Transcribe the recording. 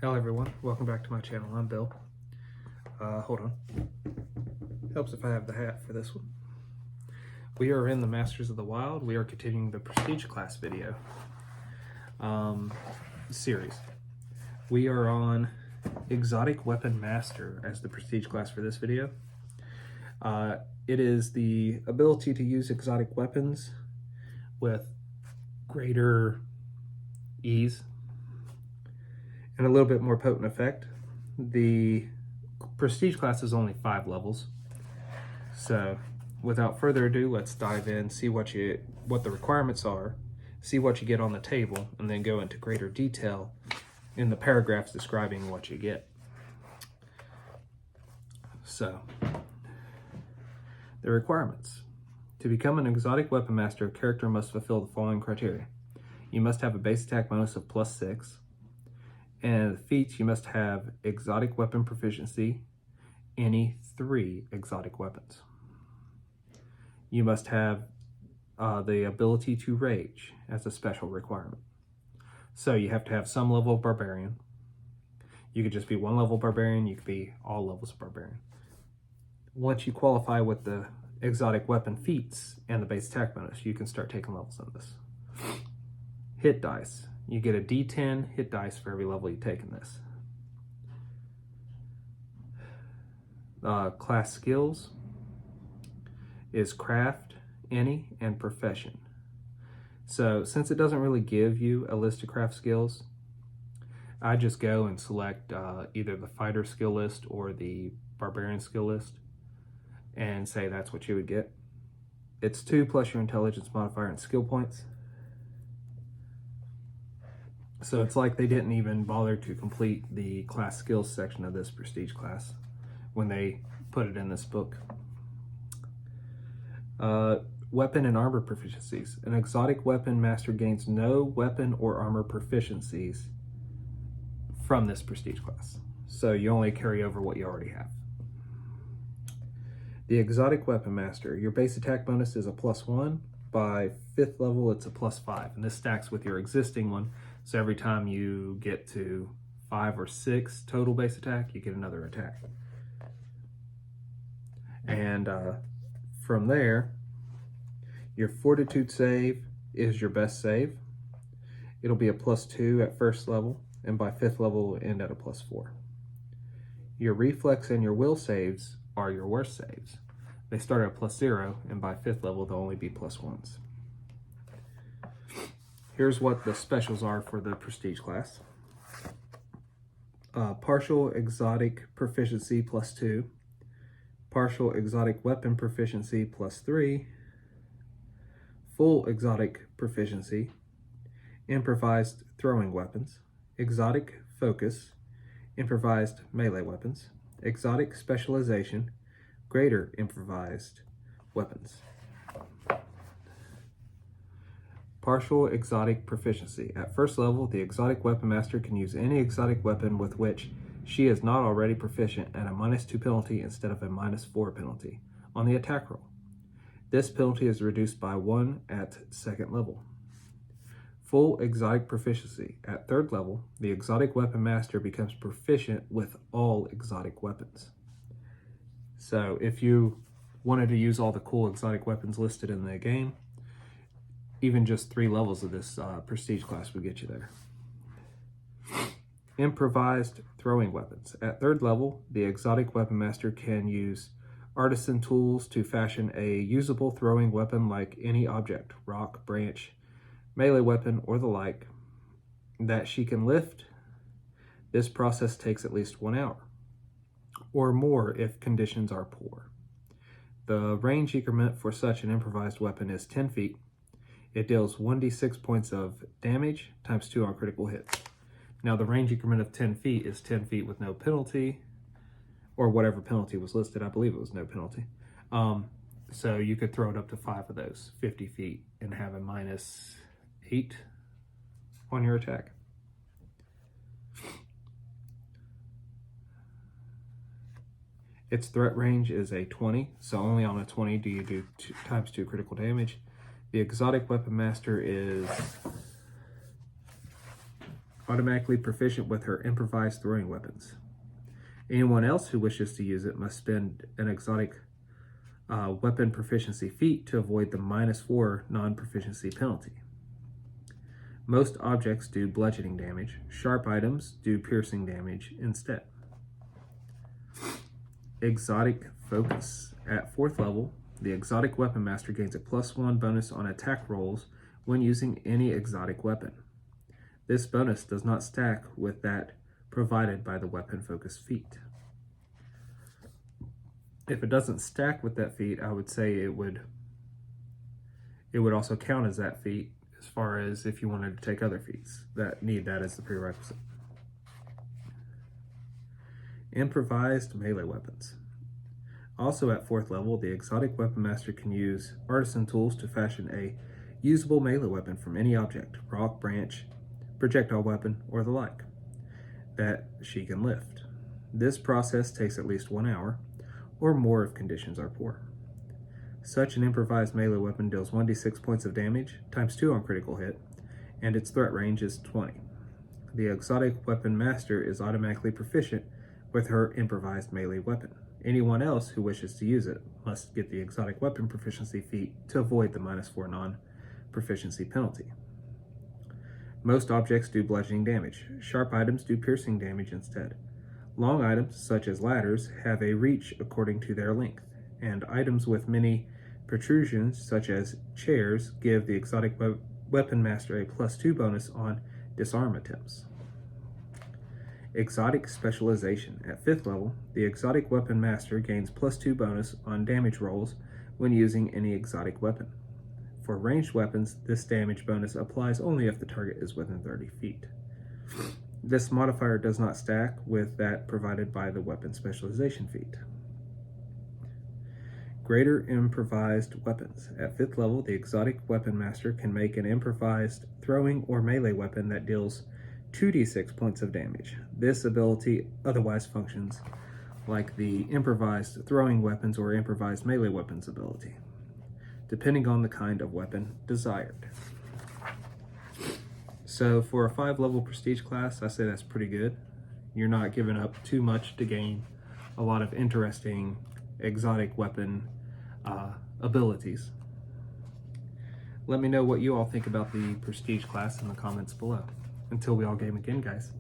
Hello everyone, welcome back to my channel. I'm Bill. Hold on. Helps if I have the hat for this one. We are in the Masters of the Wild. We are continuing the Prestige class video series. We are on Exotic Weapon Master as the Prestige class for this video. It is the ability to use exotic weapons with greater ease and a little bit more potent effect. The Prestige class is only 5 levels. So without further ado, let's dive in, see what the requirements are, see what you get on the table, and then go into greater detail in the paragraphs describing what you get. So, the requirements. To become an exotic weapon master, a character must fulfill the following criteria. You must have a base attack bonus of +6. And feats, you must have exotic weapon proficiency, any 3 exotic weapons. You must have the ability to rage as a special requirement. So you have to have some level of barbarian. You could just be 1 level barbarian, you could be all levels of barbarian. Once you qualify with the exotic weapon feats and the base attack bonus, you can start taking levels on this. Hit dice. You get a D10 hit dice for every level you take in this. Class skills is craft, any, and profession. So since it doesn't really give you a list of craft skills, I just go and select either the fighter skill list or the barbarian skill list and say that's what you would get. It's 2 plus your intelligence modifier and skill points. So it's like they didn't even bother to complete the class skills section of this Prestige class when they put it in this book. Weapon and armor proficiencies. An exotic weapon master gains no weapon or armor proficiencies from this Prestige class. So you only carry over what you already have. The exotic weapon master. Your base attack bonus is a +1. By 5th level, it's a +5. And this stacks with your existing one. So every time you get to 5 or 6 total base attack, you get another attack. And from there, your fortitude save is your best save. It'll be a +2 at 1st level, and by 5th level, it'll end at a +4. Your reflex and your will saves are your worst saves. They start at +0, and by 5th level, they'll only be +1s. Here's what the specials are for the Prestige class. Partial exotic proficiency +2. Partial exotic weapon proficiency +3. Full exotic proficiency. Improvised throwing weapons. Exotic focus. Improvised melee weapons. Exotic specialization. Greater improvised weapons. Partial exotic proficiency. At 1st level, the exotic weapon master can use any exotic weapon with which she is not already proficient at a -2 penalty instead of a -4 penalty on the attack roll. This penalty is reduced by 1 at 2nd level. Full exotic proficiency. At 3rd level, the exotic weapon master becomes proficient with all exotic weapons. So if you wanted to use all the cool exotic weapons listed in the game, even just 3 levels of this Prestige class would get you there. Improvised throwing weapons. At 3rd level, the exotic weapon master can use artisan tools to fashion a usable throwing weapon like any object, rock, branch, melee weapon, or the like, that she can lift. This process takes at least 1 hour, or more if conditions are poor. The range increment for such an improvised weapon is 10 feet. It deals 1d6 points of damage times 2 on critical hits. Now the range increment of 10 feet is 10 feet with no penalty, or whatever penalty was listed. I believe it was no penalty. So you could throw it up to 5 of those, 50 feet, and have a -8 on your attack. Its threat range is a 20, so only on a 20 do you do times 2 critical damage. The exotic weapon master is automatically proficient with her improvised throwing weapons. Anyone else who wishes to use it must spend an exotic weapon proficiency feat to avoid the -4 non-proficiency penalty. Most objects do bludgeoning damage. Sharp items do piercing damage instead. Exotic Focus. At 4th level, the Exotic Weapon Master gains a +1 bonus on attack rolls when using any exotic weapon. This bonus does not stack with that provided by the Weapon Focus feat. If it doesn't stack with that feat, I would say it would also count as that feat as far as if you wanted to take other feats that need that as the prerequisite. Improvised melee weapons. Also at 4th level, the Exotic Weapon Master can use artisan tools to fashion a usable melee weapon from any object, rock, branch, projectile weapon, or the like, that she can lift. This process takes at least 1 hour, or more if conditions are poor. Such an improvised melee weapon deals 1d6 points of damage, times 2 on critical hit, and its threat range is 20. The Exotic Weapon Master is automatically proficient with her improvised melee weapon. Anyone else who wishes to use it must get the Exotic Weapon Proficiency feat to avoid the -4 non-proficiency penalty. Most objects do bludgeoning damage. Sharp items do piercing damage instead. Long items, such as ladders, have a reach according to their length, and items with many protrusions, such as chairs, give the Exotic Weapon Master a +2 bonus on disarm attempts. Exotic Specialization. At 5th level, the Exotic Weapon Master gains +2 bonus on damage rolls when using any exotic weapon. For ranged weapons, this damage bonus applies only if the target is within 30 feet. This modifier does not stack with that provided by the Weapon Specialization feat. Greater Improvised Weapons. At 5th level, the Exotic Weapon Master can make an improvised throwing or melee weapon that deals 2d6 points of damage. This ability otherwise functions like the improvised throwing weapons or improvised melee weapons ability, depending on the kind of weapon desired. So for a 5-level prestige class, I say that's pretty good. You're not giving up too much to gain a lot of interesting exotic weapon abilities. Let me know what you all think about the prestige class in the comments below. Until we all game again, guys.